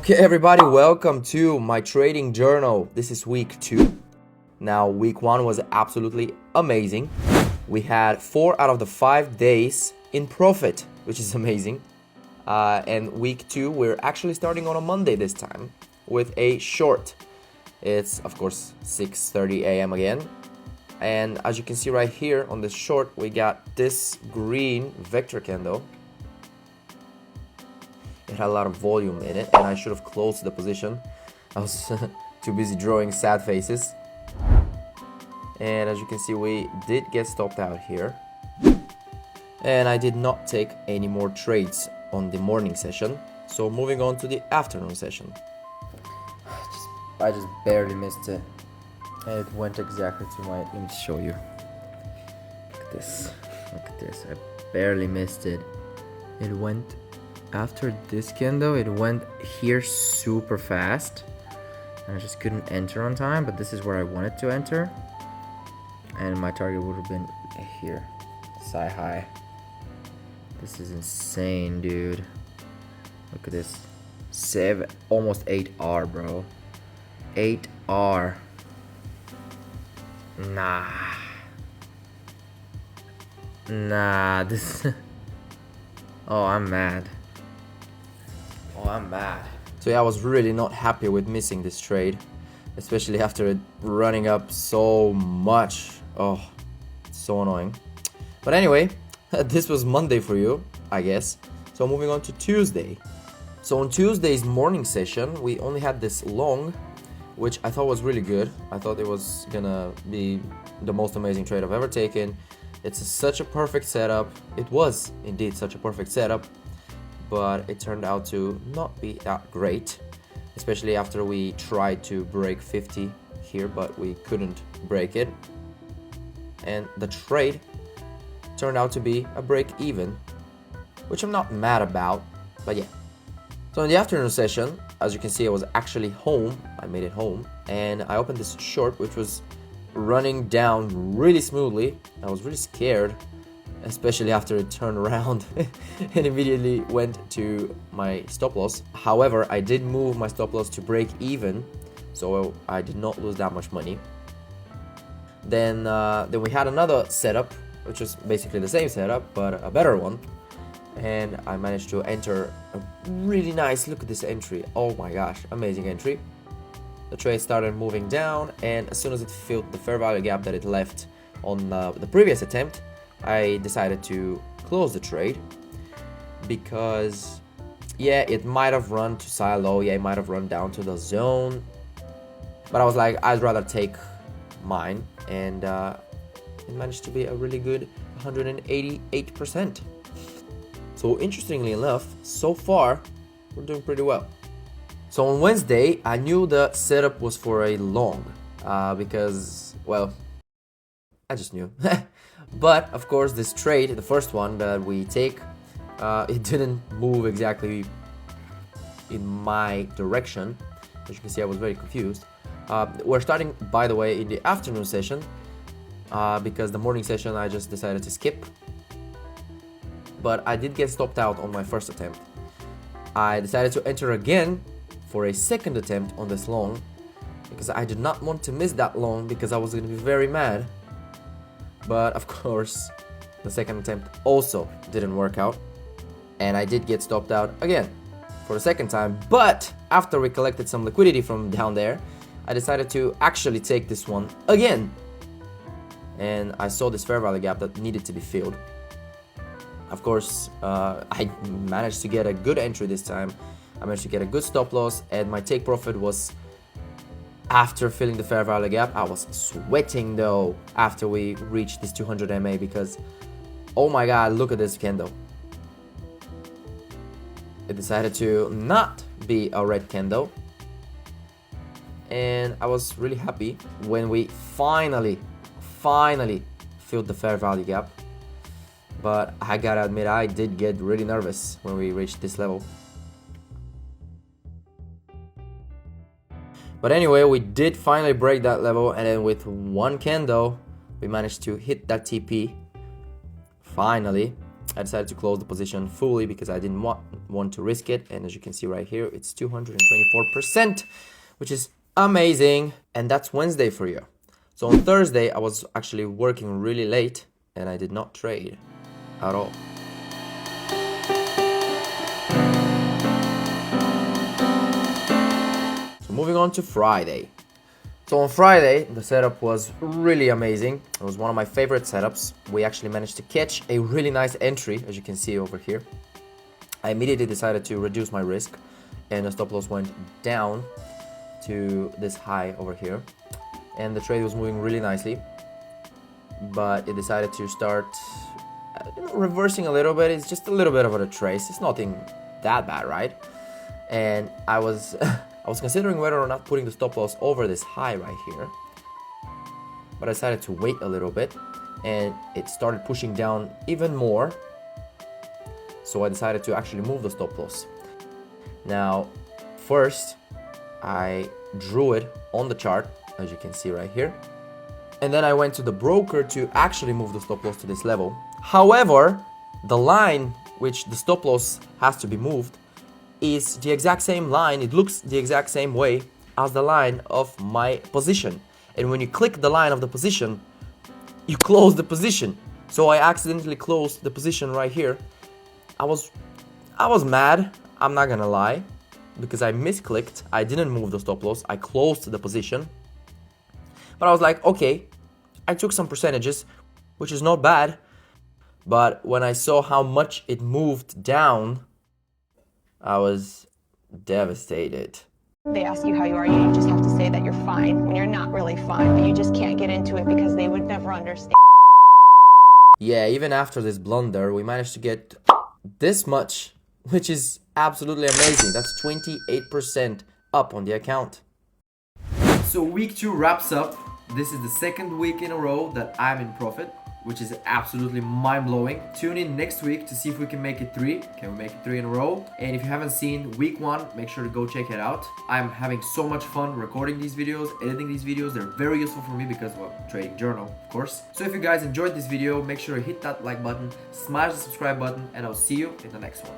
Okay, everybody, welcome to my trading journal. This is week 2. Now, week 1 was absolutely amazing. We had 4 out of the 5 days in profit, which is amazing. And week 2, we're actually starting on a Monday this time with a short. It's, of course, 6:30 a.m. again. And as you can see right here on this short, we got this green vector candle. It had a lot of volume in it, and I should have closed the position. I was too busy drawing sad faces. And as you can see, we did get stopped out here. And I did not take any more trades on the morning session. So moving on to the afternoon session. I just barely missed it. And it went exactly to my... Let me show you. Look at this. Look at this. I barely missed it. It went... After this candle, it went here super fast. And I just couldn't enter on time, but this is where I wanted to enter. And my target would have been here. Sci high. This is insane, dude. Look at this. Almost 8R, bro. 8R. Nah, this... Oh, I'm mad. So yeah, I was really not happy with missing this trade, especially after it running up so much. Oh, so annoying. But anyway, this was Monday for you, I guess. So moving on to Tuesday. So on Tuesday's morning session, we only had this long, which I thought was really good. I thought it was gonna be the most amazing trade I've ever taken. It's such a perfect setup. It was indeed such a perfect setup, but it turned out to not be that great, especially after we tried to break 50 here, but we couldn't break it. And the trade turned out to be a break even, which I'm not mad about, but yeah. So in the afternoon session, as you can see, I was actually home. I made it home, and I opened this short, which was running down really smoothly. I was really scared, especially after it turned around and immediately went to my stop loss. However, I did move my stop loss to break even, so I did not lose that much money. Then we had another setup, which was basically the same setup, but a better one. And I managed to enter a really nice, look at this entry. Oh my gosh, amazing entry. The trade started moving down, and as soon as it filled the fair value gap that it left on the previous attempt, I decided to close the trade because, yeah, it might have run to silo, yeah, it might have run down to the zone, but I was like, I'd rather take mine, and it managed to be a really good 188%. So interestingly enough, so far, we're doing pretty well. So on Wednesday, I knew the setup was for a long because, well, I just knew. But of course, this trade, the first one that we take, it didn't move exactly in my direction. As you can see, I was very confused. We're starting, by the way, in the afternoon session because the morning session I just decided to skip. But I did get stopped out on my first attempt. I decided to enter again for a second attempt on this long because I did not want to miss that long because I was going to be very mad. But of course, the second attempt also didn't work out, and I did get stopped out again for the second time. But after we collected some liquidity from down there, I decided to actually take this one again, and I saw this fair value gap that needed to be filled. Of course, I managed to get a good entry this time. I managed to get a good stop loss, and my take profit was, after filling the fair value gap, I was sweating though after we reached this 200 MA because, oh my god, look at this candle. It decided to not be a red candle, and I was really happy when we finally filled the fair value gap. But I gotta admit, I did get really nervous when we reached this level. But anyway, we did finally break that level, and then with one candle, we managed to hit that TP. Finally. I decided to close the position fully because I didn't want to risk it. And as you can see right here, it's 224%, which is amazing. And that's Wednesday for you. So on Thursday, I was actually working really late and I did not trade at all. So moving on to Friday. So on Friday, the setup was really amazing. It was one of my favorite setups. We actually managed to catch a really nice entry, as you can see over here. I immediately decided to reduce my risk, and the stop loss went down to this high over here. And the trade was moving really nicely, but it decided to start reversing a little bit. It's just a little bit of a trace. It's nothing that bad, right? And I was I was considering whether or not putting the stop loss over this high right here, but I decided to wait a little bit, and it started pushing down even more. So I decided to actually move the stop loss. Now, first, I drew it on the chart, as you can see right here. And then I went to the broker to actually move the stop loss to this level. However, the line which the stop loss has to be moved is the exact same line. It looks the exact same way as the line of my position. And when you click the line of the position, you close the position. So I accidentally closed the position right here. I was mad, I'm not gonna lie, because I misclicked. I didn't move the stop loss. I closed the position. But I was like, okay, I took some percentages, which is not bad. But when I saw how much it moved down, I was devastated. They ask you how you are, you just have to say that you're fine when you're not really fine, but you just can't get into it because they would never understand. Yeah, even after this blunder, we managed to get this much, which is absolutely amazing. That's 28% up on the account. So week 2 wraps up. This is the second week in a row that I'm in profit, which is absolutely mind-blowing. Tune in next week to see if we can make it 3. Can we make it 3 in a row? And if you haven't seen week 1, make sure to go check it out. I'm having so much fun recording these videos, editing these videos. They're very useful for me because, well, trading journal, of course. So if you guys enjoyed this video, make sure to hit that like button, smash the subscribe button, and I'll see you in the next one.